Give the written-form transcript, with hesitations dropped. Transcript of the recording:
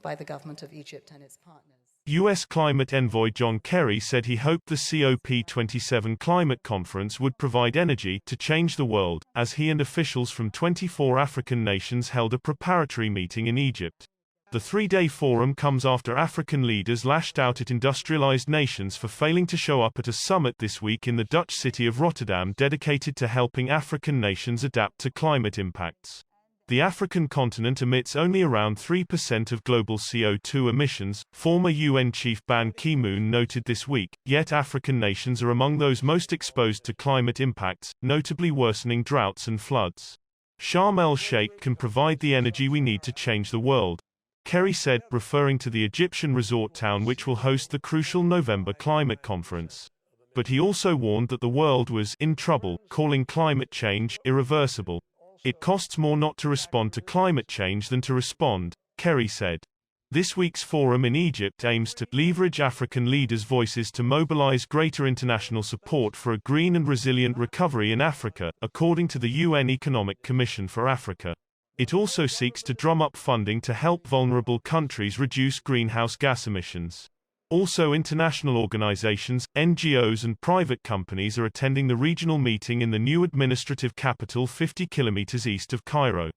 by the government of Egypt and its partners. U.S. climate envoy John Kerry said he hoped the COP27 climate conference would provide energy to change the world, as he and officials from 24 African nations held a preparatory meeting in Egypt. The three-day forum comes after African leaders lashed out at industrialized nations for failing to show up at a summit this week in the Dutch city of Rotterdam dedicated to helping African nations adapt to climate impacts. The African continent emits only around 3% of global CO2 emissions, former UN Chief Ban Ki-moon noted this week, yet African nations are among those most exposed to climate impacts, notably worsening droughts and floods. Sharm el-Sheikh can provide the energy we need to change the world, Kerry said, referring to the Egyptian resort town which will host the crucial November climate conference. But he also warned that the world was in trouble, calling climate change irreversible. It costs more not to respond to climate change than to respond, Kerry said. This week's forum in Egypt aims to leverage African leaders' voices to mobilize greater international support for a green and resilient recovery in Africa, according to the UN Economic Commission for Africa. It also seeks to drum up funding to help vulnerable countries reduce greenhouse gas emissions. Also, international organizations, NGOs and private companies are attending the regional meeting in the new administrative capital 50 kilometers east of Cairo.